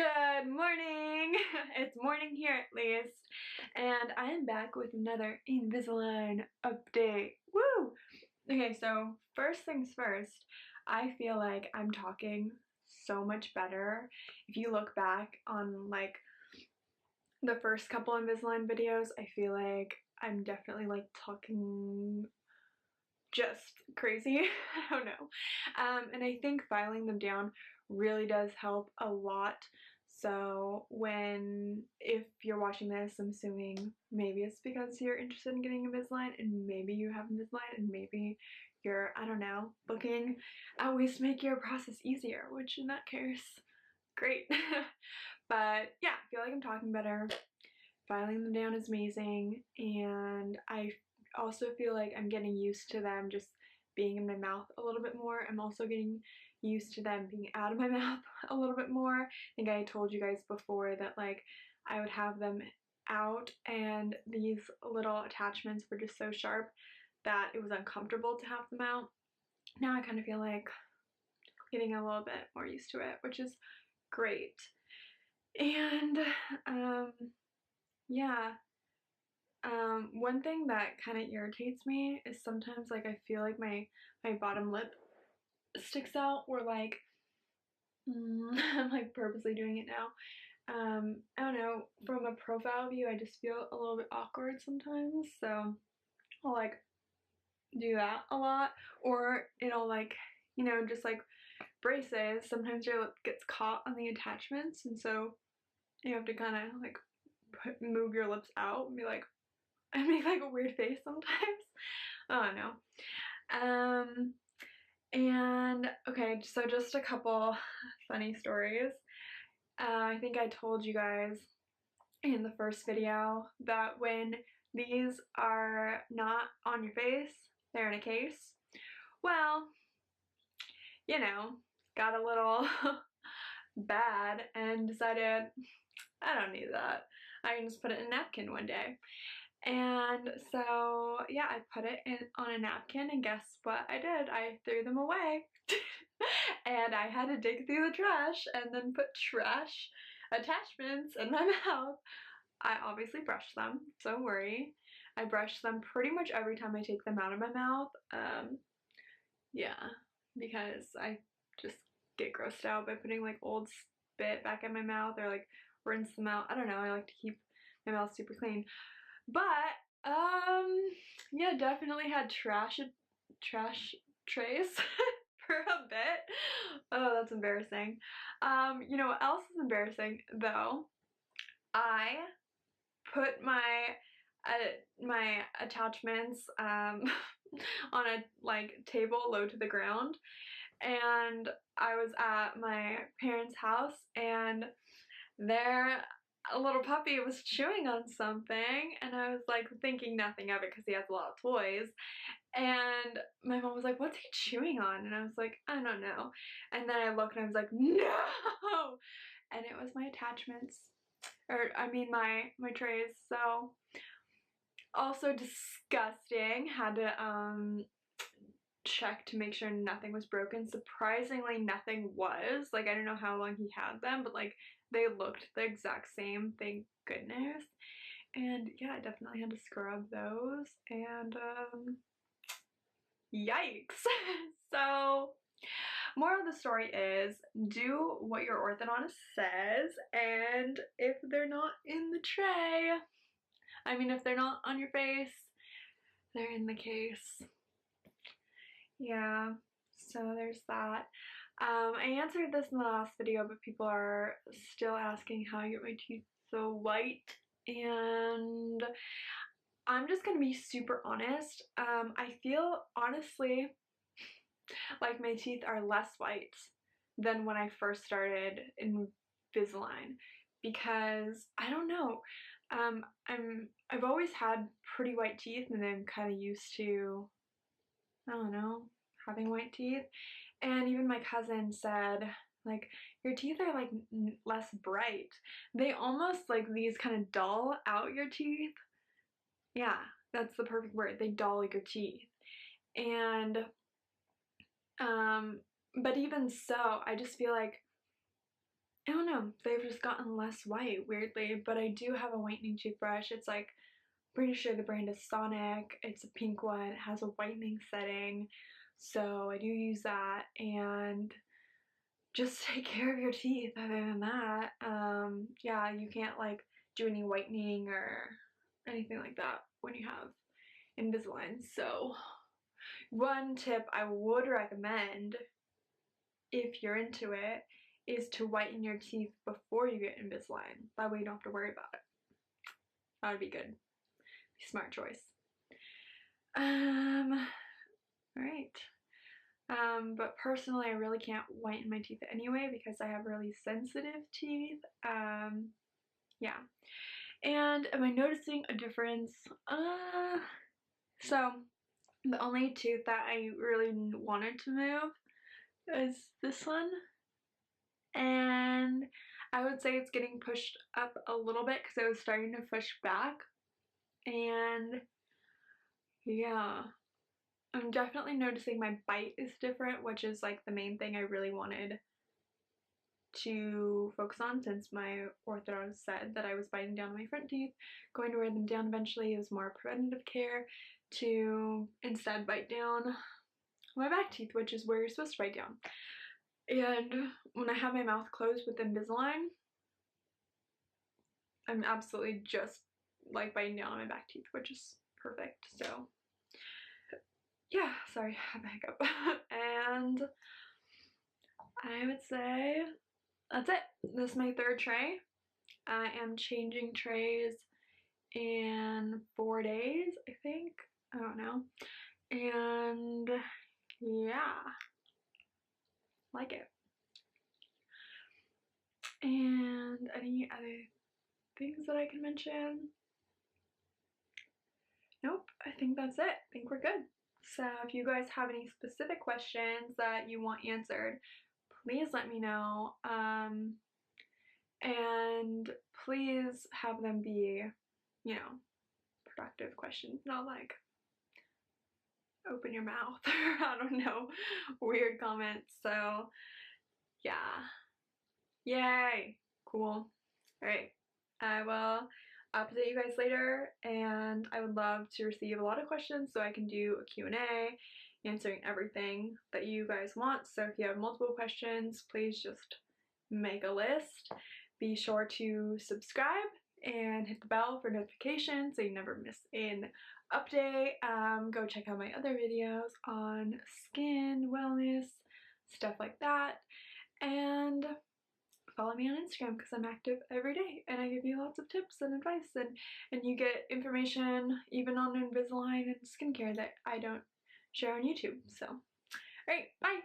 Good morning! It's morning here at least, and I am back with another Invisalign update. Woo! Okay, so first things first, I feel like I'm talking so much better. If you look back on like the first couple Invisalign videos, I feel like I'm definitely like talking just crazy. I don't know. And I think filing them down really does help a lot. So if you're watching this, I'm assuming maybe it's because you're interested in getting Invisalign, and maybe you have Invisalign, and maybe you're, I don't know, looking at ways to make your process easier, which in that case, great. But yeah, I feel like I'm talking better. Filing them down is amazing, and I also feel like I'm getting used to them just being in my mouth a little bit more. I'm also getting used to them being out of my mouth a little bit more. I think I told you guys before that like I would have them out and these little attachments were just so sharp that it was uncomfortable to have them out. Now I kind of feel like getting a little bit more used to it, which is great. And yeah. One thing that kind of irritates me is sometimes like I feel like my bottom lip sticks out, or like I'm like purposely doing it now. I don't know, from a profile view I just feel a little bit awkward sometimes, so I'll like do that a lot, or it'll like, you know, just like braces, sometimes your lip gets caught on the attachments, and so you have to kind of like move your lips out and be like, I make like a weird face sometimes. I don't know. And okay, so just a couple funny stories. I think I told you guys in the first video that when these are not on your face, they're in a case. Well, you know, got a little bad and decided I don't need that. I can just put it in a napkin one day. And so yeah, I put it on a napkin, and guess what I did? I threw them away. And I had to dig through the trash and then put trash attachments in my mouth. I obviously brushed them, don't worry. I brush them pretty much every time I take them out of my mouth. Yeah, because I just get grossed out by putting like old spit back in my mouth, or like rinse them out. I don't know, I like to keep my mouth super clean. But yeah, definitely had trash trays for a bit. Oh, that's embarrassing. You know what else is embarrassing though? I put my attachments on a like table low to the ground, and I was at my parents' house, and their a little puppy was chewing on something, and I was like thinking nothing of it because he has a lot of toys, and my mom was like, what's he chewing on? And I was like, I don't know. And then I looked and I was like, no! And it was my attachments, or I mean my trays. So also disgusting. Had to check to make sure nothing was broken. Surprisingly, nothing was. Like, I don't know how long he had them, but like they looked the exact same, thank goodness. And yeah, I definitely had to scrub those, and yikes. So moral of the story is, do what your orthodontist says, and if they're not in the tray, I mean if they're not on your face, they're in the case. Yeah, so there's that. I answered this in the last video, but people are still asking how I get my teeth so white, and I'm just gonna be super honest. I feel honestly like my teeth are less white than when I first started Invisalign, because I don't know. I've always had pretty white teeth, and I'm kind of used to, I don't know, having white teeth. And even my cousin said, like, your teeth are like less bright. They almost like these kind of dull out your teeth. Yeah, that's the perfect word. They dull your teeth. And but even so, I just feel like I don't know, they've just gotten less white, weirdly, but I do have a whitening toothbrush. It's like, pretty sure the brand is Sonic. It's a pink one. It has a whitening setting. So I do use that, and just take care of your teeth. Other than that, yeah, you can't like do any whitening or anything like that when you have Invisalign. So one tip I would recommend, if you're into it, is to whiten your teeth before you get Invisalign. That way you don't have to worry about it. That would be good. Smart choice. Alright. But personally, I really can't whiten my teeth anyway because I have really sensitive teeth. Yeah. And am I noticing a difference? So the only tooth that I really wanted to move is this one. And I would say it's getting pushed up a little bit because it was starting to push back. And yeah, I'm definitely noticing my bite is different, which is like the main thing I really wanted to focus on, since my ortho said that I was biting down on my front teeth, going to wear them down eventually. It was more preventative care to instead bite down my back teeth, which is where you're supposed to bite down. And when I have my mouth closed with Invisalign, I'm absolutely just like biting down on my back teeth, which is perfect. So yeah, sorry, I have a hiccup. And I would say that's it. This is my third tray. I am changing trays in 4 days, I think. I don't know. And yeah, like it. And any other things that I can mention? Nope, I think that's it. I think we're good. So if you guys have any specific questions that you want answered, please let me know. And please have them be, you know, productive questions, not like open your mouth or I don't know, weird comments. So yeah, yay, cool. All right, I will update you guys later, and I would love to receive a lot of questions so I can do a Q&A answering everything that you guys want. So if you have multiple questions, please just make a list. Be sure to subscribe and hit the bell for notifications so you never miss an update. Go check out my other videos on skin, wellness, stuff like that. And follow me on Instagram because I'm active every day and I give you lots of tips and advice, and you get information even on Invisalign and skincare that I don't share on YouTube. So, alright, bye!